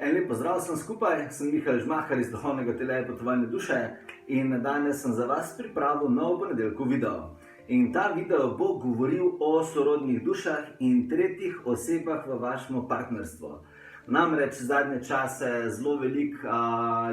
En lep pozdrav vsem skupaj, sem Mihael Žmahar iz Duhovnega telesa Potovanje duše in danes sem za vas pripravil nov ponedeljkov video. In ta video bo govoril o sorodnih dušah in tretjih osebah v vašem partnerstvu. Namreč zadnje čase zelo veliko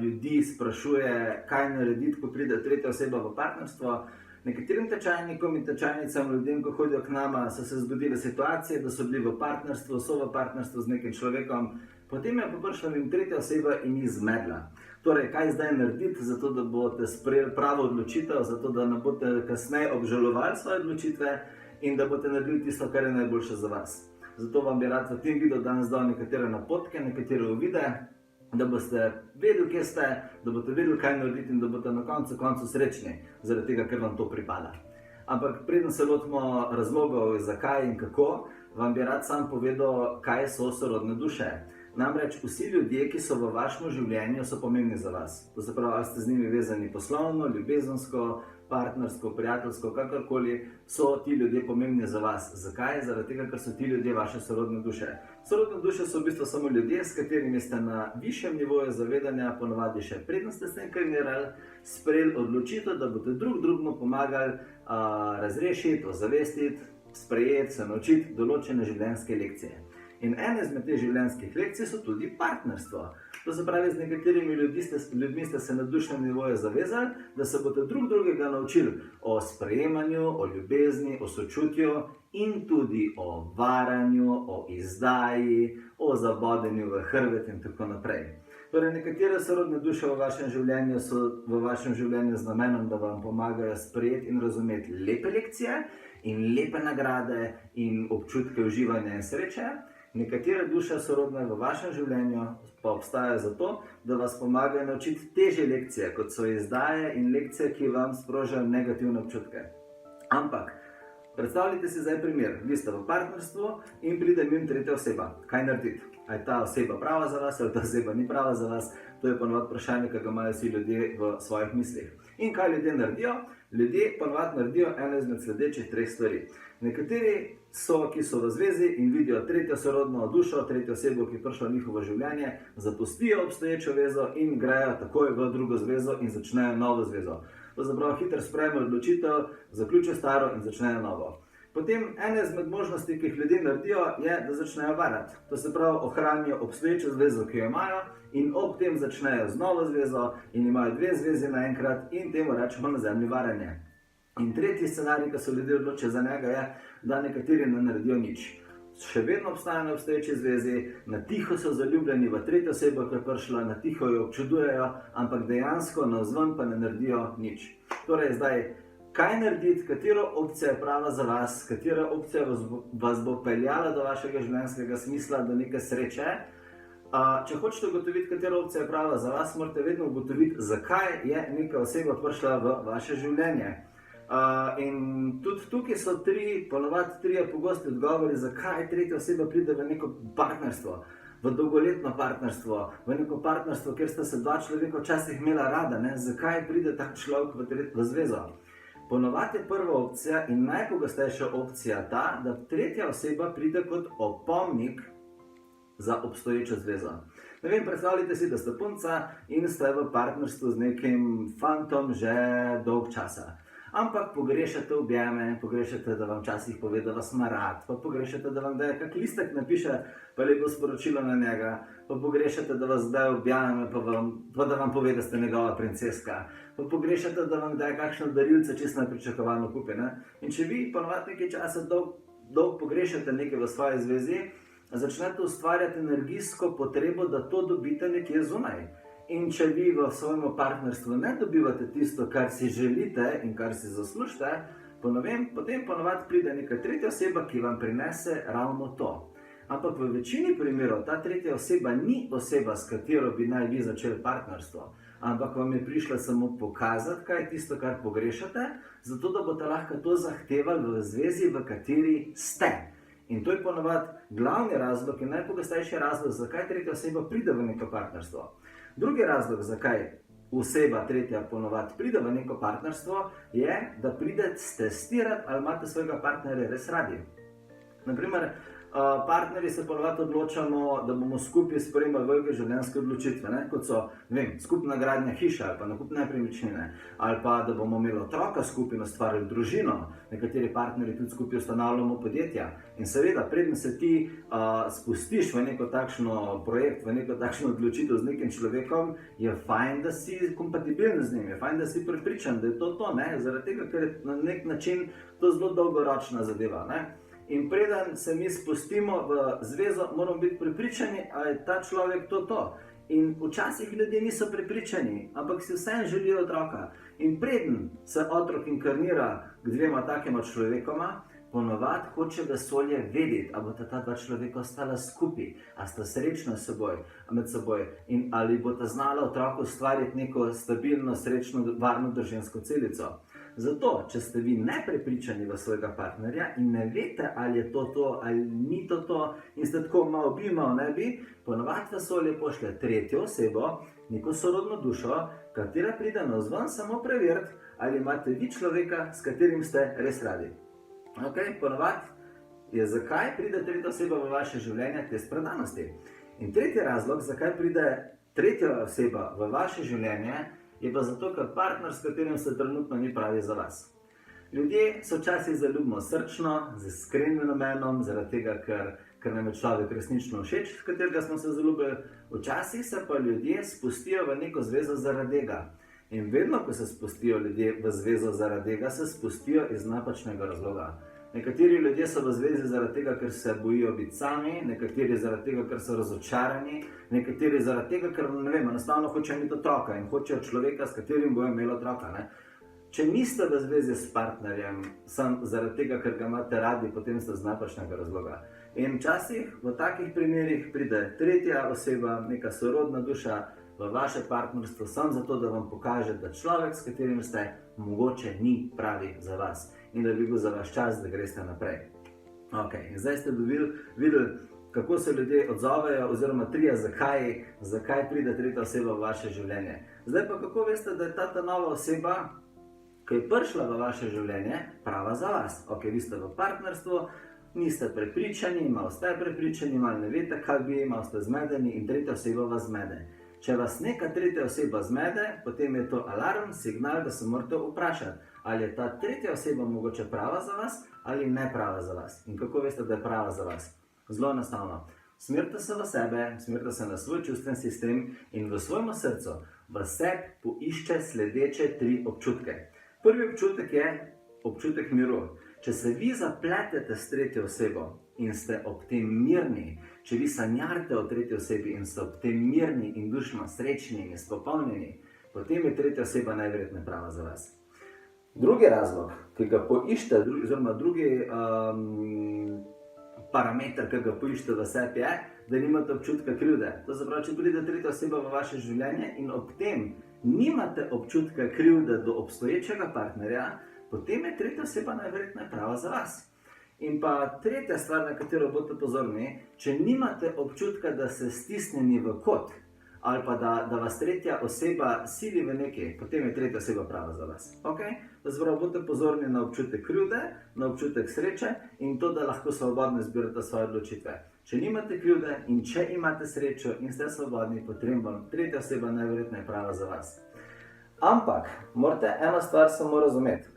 ljudi sprašuje, kaj narediti, ko pride tretja oseba v partnerstvo. Nekaterim tečajnikom in tečajnicam, ljudem, ko hodijo k nama, so se zgodile situacije, da so bili v partnerstvu, so v partnerstvu z nekim človekom, potem je pa prišla jim tretja oseba in jih zmedla. Torej, kaj zdaj narediti, zato da boste sprejeli pravo odločitev, zato da ne boste kasneje obžalovali svoje odločitve in da boste naredili tisto, kar je najboljše za vas. Zato vam bi rad v tem videu danes dal nekatere napotke, nekatere uvide, da boste vedeli, kje ste, da boste vedeli, kaj narediti in da boste na koncu srečni, zaradi tega, ker vam to pripada. Ampak preden se lotimo razlogov, zakaj in kako, vam bi rad sam povedal, kaj so sorodne duše. Namreč vsi ljudje, ki so v vašem življenju, so pomembni za vas. To se pravi, ali ste z njimi vezani poslovno, ljubezensko, partnersko, prijateljsko, kakorkoli, so ti ljudje pomembni za vas. Zakaj? Zaradi tega, ker so ti ljudje vaše sorodne duše. Sorodne duše so v bistvu samo ljudje, s katerimi ste na višjem nivoju zavedanja, ponavadi še preden ste s tem karnirali, sprejeli odločitev, da boste drugemu pomagali razrešiti, ozavestiti, sprejeti, se naučiti določene življenjske lekcije. In ena izmed teh življenjskih lekcij so tudi partnerstvo. To se pravi, z nekaterimi ljudmi ste se na dušnem nivoju zavezali, da se boste drugega naučili o sprejemanju, o ljubezni, o sočutju in tudi o varanju, o izdaji, o zabodenju v hrbet in tako naprej. Torej, nekatere sorodne duše v vašem življenju so v vašem življenju z namenom, da vam pomagajo sprejeti in razumeti lepe lekcije in lepe nagrade in občutke uživanja in sreče. Nekatere duše sorodne v vašem življenju pa obstajajo zato, da vas pomagajo naučiti težje lekcije, kot so izdaje in lekcije, ki vam sprožajo negativne občutke. Ampak, predstavljajte si zdaj primer. Vi ste v partnerstvu in pride mimo tretja oseba. Kaj narediti? A je ta oseba prava za vas, ali ta oseba ni prava za vas? To je ponovadi vprašanje, ki ga imajo vsi ljudje v svojih mislih. In kaj ljudje naredijo? Ljudje ponovadi naredijo eno izmed sledečih treh stvari. Nekateri ki so v zvezi in vidijo tretjo sorodno dušo, tretjo osebo, ki je prišla v njihovo življenje, zapustijo obstoječo vezo in grejo takoj v drugo zvezo in začnejo novo zvezo. To se pravi, hitro sprejmejo odločitev, zaključijo staro in začnejo novo. Potem ena izmed možnosti, ki jih ljudje naredijo, je, da začnejo varati. To se pravi, ohranijo obstoječo zvezo, ki jo imajo, in ob tem začnejo z novo zvezo in imajo dve zvezi naenkrat in temu rečemo na zemlji varanje. In tretji scenarij, ki se ljudje odločijo za njega, je, da nekateri ne naredijo nič. Še vedno obstajajo na obstoječi zvezi, na tiho so zaljubljeni v tretjo osebo, ki je prišla, na tiho jo občudujejo, ampak dejansko navzven pa ne naredijo nič. Torej zdaj, kaj narediti, katera opcija je prava za vas, katera opcija vas bo peljala do vašega življenjskega smisla, do neke sreče. Če hočete ugotoviti, katera opcija je prava za vas, morate vedno ugotoviti, zakaj je neka oseba prišla v vaše življenje. In tudi tukaj so ponovadi trije pogosti odgovori, zakaj tretja oseba pride v neko partnerstvo, v dolgoletno partnerstvo, v neko partnerstvo, kjer sta se dva človeka včasih imela rada, zakaj pride tak človek v zvezo. Ponovadi je prva opcija in najpogostejša opcija ta, da tretja oseba pride kot opomnik za obstoječo zvezo. Ne vem, predstavljajte si, da ste punca in ste v partnerstvu z nekim fantom že dolg časa. Ampak pogrešate objeme, pogrešate, da vam včasih pove, da vas ima rad, pa pogrešate, da vam daje kak listek napiše, pa lepo sporočilo na njega, pa pogrešate, da vas zdaj objame, pa da vam pove, da ste njegova princeska, pa pogrešate, da vam daje kakšno darilce, čisto nepričakovano kupi. In če vi ponovadi nekaj časa dolgo pogrešate nekaj v svoji zvezi, začnete ustvarjati energijsko potrebo, da to dobite nekje zunaj. In če vi v svojem partnerstvu ne dobivate tisto, kar si želite in kar si zaslužite, potem ponovadi pride neka tretja oseba, ki vam prinese ravno to. Ampak v večini primerov ta tretja oseba ni oseba, s katero bi naj vi začeli partnerstvo, ampak vam je prišla samo pokazati, kaj je tisto, kar pogrešate, zato da boste lahko to zahtevali v zvezi, v kateri ste. In to je ponovadi glavni razlog in najpogostejši razlog, zakaj tretja oseba pride v neko partnerstvo. Drugi razlog, zakaj oseba tretja ponovadi pride v neko partnerstvo, je, da pride testirati, ali imate svojega partnerja res radi. Naprimer, Partnerji se ponovadi odločamo, da bomo skupaj sprejemali velike življenjske odločitve, ne? Kot so, skupna gradnja hiše ali pa nakup nepremičnine, ali pa da bomo imeli otroka skupaj in ustvarjali družino, nekateri partnerji tudi skupaj ustanavljamo podjetja. In seveda, preden se ti spustiš v neko takšno projekt, v neko takšno odločitev z nekim človekom, je fajn, da si kompatibilen z njim, je fajn, da si prepričan, da je to, ne? Zaradi tega, ker je na nek način to zelo dolgoročna zadeva, ne? In preden se mi spustimo v zvezo, moramo biti prepričani, ali je ta človek to. In včasih ljudje niso prepričani, ampak si vseeno želijo otroka. In preden se otrok inkarnira k dvema takima človekoma, ponovadi hoče vesolje vedeti, ali bosta ta dva človeka ostala skupaj, ali sta srečna med seboj in ali bosta znala otroku ustvariti neko stabilno, srečno, varno družinsko celico. Zato, če ste vi neprepričani v svojega partnerja in ne veste, ali je to ali ni to in ste tako malo bi, malo ne bi, ponovadi vesolje pošlje tretjo osebo, neko sorodno dušo, katera pride navzven samo preveriti, ali imate vi človeka, s katerim ste res radi. Ponovadi je, zakaj pride tretja oseba v vaše življenje, te predanosti. In tretji razlog, zakaj pride tretja oseba v vaše življenje, je pa zato, ker partner, s katerim se trenutno ni pravi za vas. Ljudje se včasih zaljubimo srčno, z iskrenim namenom, zaradi tega, ker nam je človek resnično všeč, v katerega smo se zaljubili. Včasih se pa ljudje spustijo v neko zvezo zaradi tega. In vedno, ko se spustijo ljudje v zvezo zaradi tega, se spustijo iz napačnega razloga. Nekateri ljudje so v zvezi zaradi tega, ker se bojijo biti sami, nekateri zaradi tega, ker so razočarani, nekateri zaradi tega, ker enostavno hočejo imeti otroka in hočejo človeka, s katerim bojo imeli otroka. Ne? Če niste v zvezi s partnerjem, samo zaradi tega, ker ga imate radi, potem ste z napačnega razloga. In včasih v takih primerih pride tretja oseba, neka sorodna duša, v vaše partnerstvo, samo zato, da vam pokaže, da človek, s katerim ste, mogoče ni pravi za vas in da bi bil za vaš čas, da greste naprej. In zdaj ste videli, kako se ljudje odzovejo, oziroma trije, zakaj pride tretja oseba v vaše življenje. Zdaj pa kako veste, da je ta nova oseba, ki je prišla v vaše življenje, prava za vas. Vi ste v partnerstvu, niste prepričani, malo ste prepričani, malo ne veste, kaj bi, malo ste zmedeni in tretja oseba vas zmede. Če vas neka tretja oseba zmede, potem je to alarm, signal, da se morate vprašati, ali je ta tretja oseba mogoče prava za vas ali ne prava za vas. In kako veste, da je prava za vas? Zelo enostavno. Smerite se v sebe, smerite se na svoj čustven sistem in v svojem srcu v sebi poišče sledeče 3 občutke. Prvi občutek je občutek miru. Če se vi zapletete s tretjo osebo in ste ob tem mirni, če vi sanjarite o tretji osebi in ste ob tem mirni in dušno srečni in izpopolnjeni, potem je tretja oseba najverjetneje prava za vas. Drugi razlog, ki ga poiščete, oziroma drugi parameter, ki ga poiščete v sebi, je, da nimate občutka krivde. To se pravi, če pride tretja oseba v vaše življenje in ob tem nimate občutka krivde do obstoječega partnerja, potem je tretja oseba najverjetneje prava za vas. In pa tretja stvar, na katero boste pozorni, če nimate občutka, da ste stisnjeni v kot, ali pa da vas tretja oseba sili v nekaj, potem je tretja oseba prava za vas. Zdaj boste pozorni na občutek krivde, na občutek sreče in to, da lahko svobodno izbirate svoje odločitve. Če nimate krivde in če imate srečo in ste svobodni, potem bo tretja oseba najverjetneje prava za vas. Ampak, morate eno stvar samo razumeti,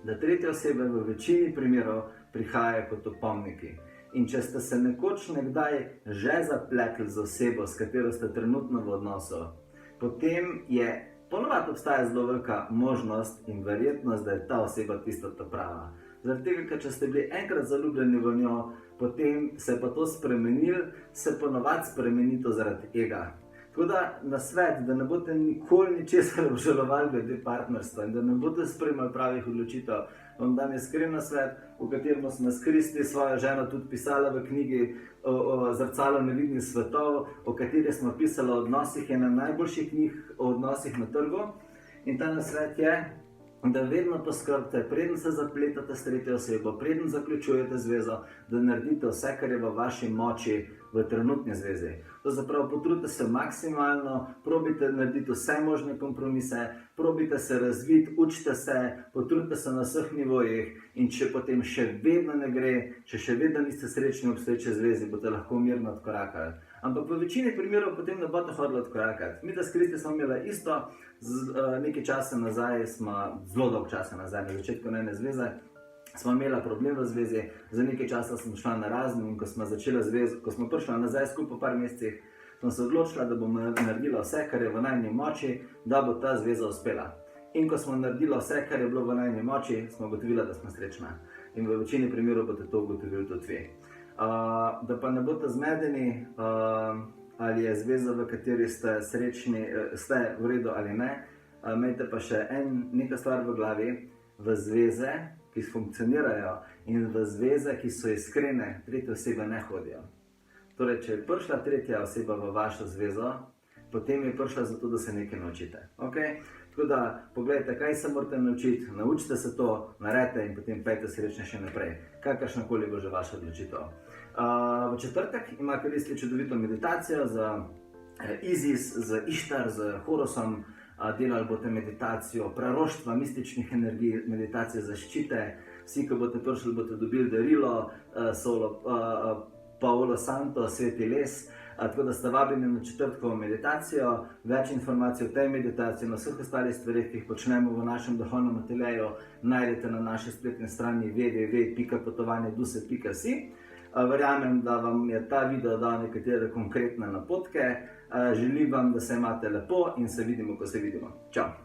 da tretje osebe v večini primerov prihajajo kot opomniki. In če ste se nekoč nekdaj že zapletli z osebo, s katero ste trenutno v odnosu, potem ponovadi obstaja zelo velika možnost in verjetnost, da je ta oseba tista prava. Zaradi tega, ker če ste bili enkrat zaljubljeni v njo, potem se pa to spremenilo, se ponovadi spremeni to zaradi ega. Tako da na svet, da ne boste nikoli ničesar obžalovali glede partnerstva in da ne boste sprejemali pravih odločitev, vam dam iskren nasvet, v katerem smo s Kristi svojo ženo tudi pisala v knjigi o Zrcalo nevidnih svetov, o kateri smo pisali o odnosih, ena najboljših knjig o odnosih na trgu. In ta nasvet je, da vedno poskrbite, preden se zapletate s tretjo osebo, preden zaključujete zvezo, da naredite vse, kar je v vaši moči, v trenutni zvezi. To zapravo potrudite se maksimalno, probite narediti vse možne kompromise, probite se razviti, učite se, potrudite se na vseh nivojih in če potem še vedno ne gre, če še vedno niste srečni v obstoječi zvezi, boste lahko mirno odkorakali. Ampak v večini primerov potem ne boste hodili odkorakati. Mi da s Kristi smo imeli isto, nekaj časa nazaj, zelo dolgo časa nazaj, na začetku ene zveze, smo imeli problem v zvezi, za nekaj časa smo šla na razen in ko smo začela zvezo, ko smo prišla nazaj skupaj po par mesecih, smo se odločila, da bomo naredila vse, kar je v najni moči, da bo ta zveza uspela. In ko smo naredila vse, kar je bilo v najni moči, smo ugotovila, da smo srečna. In v večini primerov boste to ugotovili tudi vi. Da pa ne boste zmedeni, ali je zveza, v kateri ste srečni, ste v redu ali ne, imejte pa še neka stvar v glavi, v zveze, ki funkcionirajo in v zveze, ki so iskrene, tretje osebe ne hodijo. Torej, če je prišla tretja oseba v vašo zvezo, potem je prišla zato, da se nekaj naučite. Okay? Tako da, pogledajte, kaj se morate naučiti, naučite se to, naredite in potem pejte srečne še naprej, kakršnakoli bo že vaša odločitev. V četrtek ima Kristi čudovito meditacijo za Isis, z Ištar, z Horosom. Delali boste meditacijo proroštva, mističnih energij, meditacije zaščite. Vsi, ko boste prišli, boste dobili darilo, Paolo Santo, Sveti les. Tako da ste vabljeni na četrtkovo meditacijo. Več informacij o tej meditaciji in vseh ostalih stvarih, ki jih počnemo v našem duhovnem ateljeju, najdete na naši spletni strani www.potovanjeduse.si. Verjamem, da vam je ta video dal nekatere konkretne napotke. Želim vam, da se imate lepo in se vidimo, ko se vidimo. Čau!